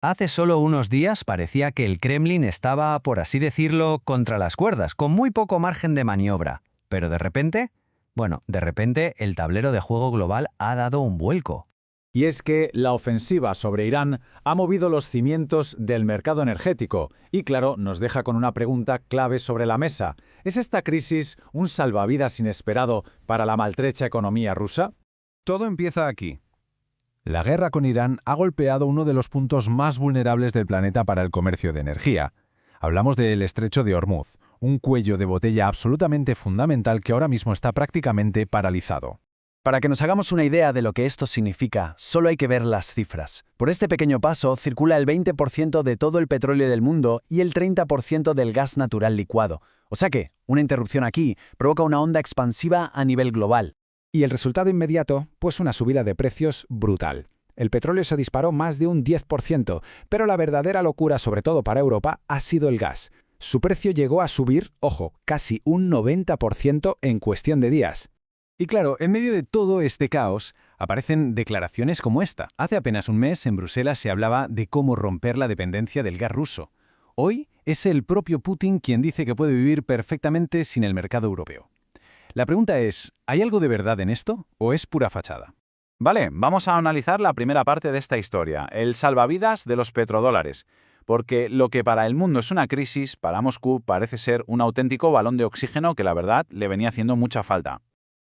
Hace solo unos días parecía que el Kremlin estaba, por así decirlo, contra las cuerdas, con muy poco margen de maniobra. Pero de repente el tablero de juego global ha dado un vuelco. Y es que la ofensiva sobre Irán ha movido los cimientos del mercado energético y, claro, nos deja con una pregunta clave sobre la mesa. ¿Es esta crisis un salvavidas inesperado para la maltrecha economía rusa? Todo empieza aquí. La guerra con Irán ha golpeado uno de los puntos más vulnerables del planeta para el comercio de energía. Hablamos del Estrecho de Hormuz, un cuello de botella absolutamente fundamental que ahora mismo está prácticamente paralizado. Para que nos hagamos una idea de lo que esto significa, solo hay que ver las cifras. Por este pequeño paso circula el 20% de todo el petróleo del mundo y el 30% del gas natural licuado. O sea que, una interrupción aquí provoca una onda expansiva a nivel global. Y el resultado inmediato, pues una subida de precios brutal. El petróleo se disparó más de un 10%, pero la verdadera locura, sobre todo para Europa, ha sido el gas. Su precio llegó a subir, ojo, casi un 90% en cuestión de días. Y claro, en medio de todo este caos, aparecen declaraciones como esta. Hace apenas un mes en Bruselas se hablaba de cómo romper la dependencia del gas ruso. Hoy es el propio Putin quien dice que puede vivir perfectamente sin el mercado europeo. La pregunta es, ¿hay algo de verdad en esto o es pura fachada? Vale, vamos a analizar la primera parte de esta historia, el salvavidas de los petrodólares. Porque lo que para el mundo es una crisis, para Moscú parece ser un auténtico balón de oxígeno que la verdad le venía haciendo mucha falta.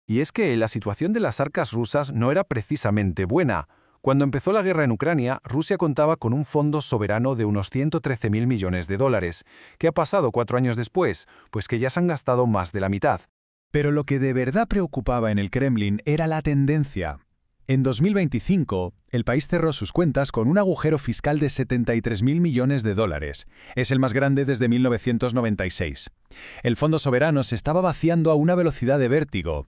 Y es que la situación de las arcas rusas no era precisamente buena. Cuando empezó la guerra en Ucrania, Rusia contaba con un fondo soberano de unos 113.000 millones de dólares. ¿Qué ha pasado 4 años después? Pues que ya se han gastado más de la mitad. Pero lo que de verdad preocupaba en el Kremlin era la tendencia. En 2025, el país cerró sus cuentas con un agujero fiscal de 73.000 millones de dólares. Es el más grande desde 1996. El fondo soberano se estaba vaciando a una velocidad de vértigo.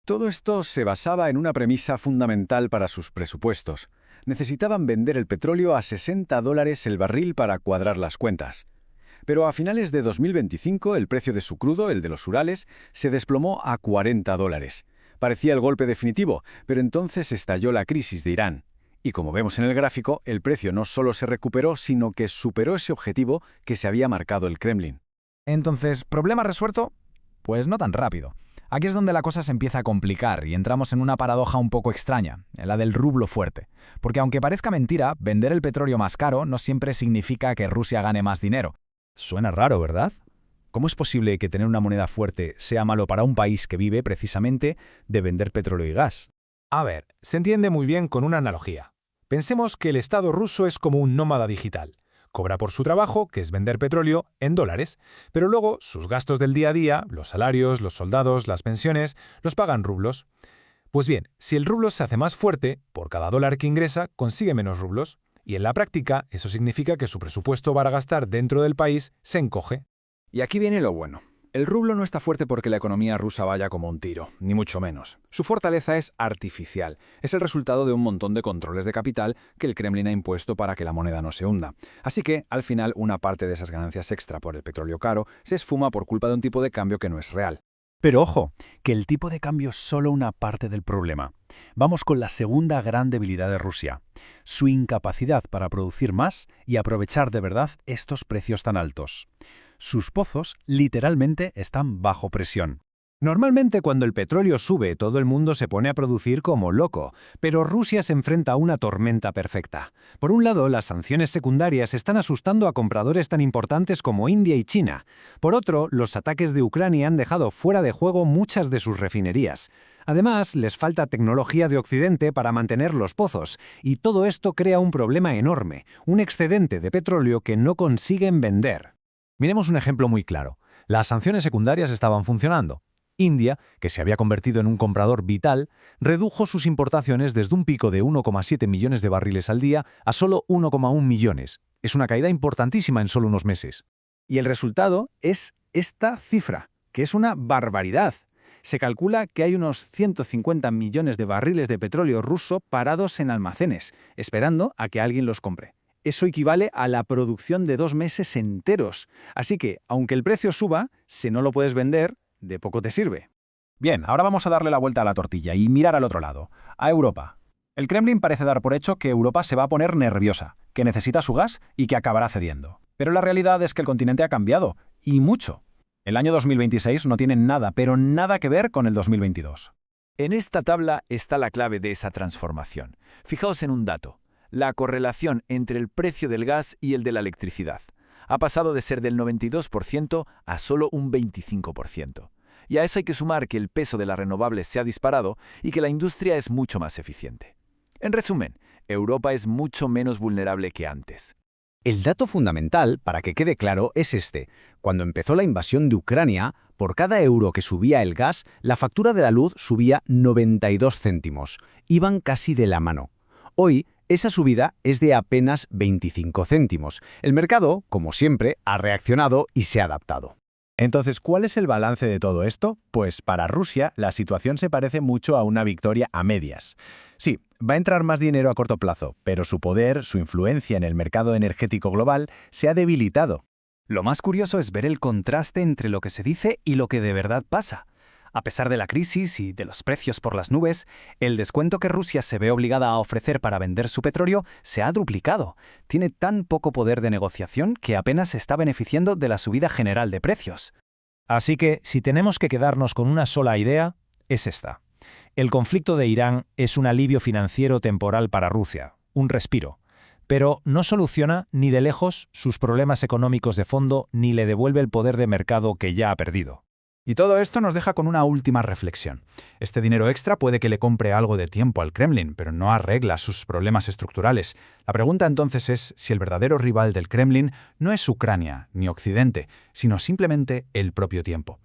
Todo esto se basaba en una premisa fundamental para sus presupuestos. Necesitaban vender el petróleo a $60 el barril para cuadrar las cuentas. Pero a finales de 2025 el precio de su crudo, el de los Urales, se desplomó a $40. Parecía el golpe definitivo, pero entonces estalló la crisis de Irán. Y como vemos en el gráfico, el precio no solo se recuperó, sino que superó ese objetivo que se había marcado el Kremlin. Entonces, ¿problema resuelto? Pues no tan rápido. Aquí es donde la cosa se empieza a complicar y entramos en una paradoja un poco extraña, la del rublo fuerte. Porque aunque parezca mentira, vender el petróleo más caro no siempre significa que Rusia gane más dinero. Suena raro, ¿verdad? ¿Cómo es posible que tener una moneda fuerte sea malo para un país que vive, precisamente, de vender petróleo y gas? A ver, se entiende muy bien con una analogía. Pensemos que el Estado ruso es como un nómada digital. Cobra por su trabajo, que es vender petróleo, en dólares, pero luego sus gastos del día a día, los salarios, los soldados, las pensiones, los pagan rublos. Pues bien, si el rublo se hace más fuerte, por cada dólar que ingresa, consigue menos rublos. Y en la práctica, eso significa que su presupuesto para gastar dentro del país se encoge. Y aquí viene lo bueno. El rublo no está fuerte porque la economía rusa vaya como un tiro, ni mucho menos. Su fortaleza es artificial. Es el resultado de un montón de controles de capital que el Kremlin ha impuesto para que la moneda no se hunda. Así que, al final, una parte de esas ganancias extra por el petróleo caro se esfuma por culpa de un tipo de cambio que no es real. Pero ojo, que el tipo de cambio es solo una parte del problema. Vamos con la segunda gran debilidad de Rusia, su incapacidad para producir más y aprovechar de verdad estos precios tan altos. Sus pozos literalmente están bajo presión. Normalmente cuando el petróleo sube, todo el mundo se pone a producir como loco, pero Rusia se enfrenta a una tormenta perfecta. Por un lado, las sanciones secundarias están asustando a compradores tan importantes como India y China. Por otro, los ataques de Ucrania han dejado fuera de juego muchas de sus refinerías. Además, les falta tecnología de Occidente para mantener los pozos, y todo esto crea un problema enorme, un excedente de petróleo que no consiguen vender. Miremos un ejemplo muy claro. Las sanciones secundarias estaban funcionando. India, que se había convertido en un comprador vital, redujo sus importaciones desde un pico de 1,7 millones de barriles al día a solo 1,1 millones. Es una caída importantísima en solo unos meses. Y el resultado es esta cifra, que es una barbaridad. Se calcula que hay unos 150 millones de barriles de petróleo ruso parados en almacenes, esperando a que alguien los compre. Eso equivale a la producción de 2 meses enteros. Así que, aunque el precio suba, si no lo puedes vender, de poco te sirve. Bien, ahora vamos a darle la vuelta a la tortilla y mirar al otro lado, a Europa. El Kremlin parece dar por hecho que Europa se va a poner nerviosa, que necesita su gas y que acabará cediendo. Pero la realidad es que el continente ha cambiado, y mucho. El año 2026 no tiene nada, pero nada que ver con el 2022. En esta tabla está la clave de esa transformación. Fijaos en un dato. La correlación entre el precio del gas y el de la electricidad ha pasado de ser del 92% a solo un 25%. Y a eso hay que sumar que el peso de las renovables se ha disparado y que la industria es mucho más eficiente. En resumen, Europa es mucho menos vulnerable que antes. El dato fundamental, para que quede claro, es este. Cuando empezó la invasión de Ucrania, por cada euro que subía el gas, la factura de la luz subía 92 céntimos. Iban casi de la mano. Hoy, esa subida es de apenas 25 céntimos. El mercado, como siempre, ha reaccionado y se ha adaptado. Entonces, ¿cuál es el balance de todo esto? Pues para Rusia, la situación se parece mucho a una victoria a medias. Sí, va a entrar más dinero a corto plazo, pero su poder, su influencia en el mercado energético global se ha debilitado. Lo más curioso es ver el contraste entre lo que se dice y lo que de verdad pasa. A pesar de la crisis y de los precios por las nubes, el descuento que Rusia se ve obligada a ofrecer para vender su petróleo se ha duplicado. Tiene tan poco poder de negociación que apenas se está beneficiando de la subida general de precios. Así que, si tenemos que quedarnos con una sola idea, es esta. El conflicto de Irán es un alivio financiero temporal para Rusia, un respiro, pero no soluciona ni de lejos sus problemas económicos de fondo ni le devuelve el poder de mercado que ya ha perdido. Y todo esto nos deja con una última reflexión. Este dinero extra puede que le compre algo de tiempo al Kremlin, pero no arregla sus problemas estructurales. La pregunta entonces es si el verdadero rival del Kremlin no es Ucrania ni Occidente, sino simplemente el propio tiempo.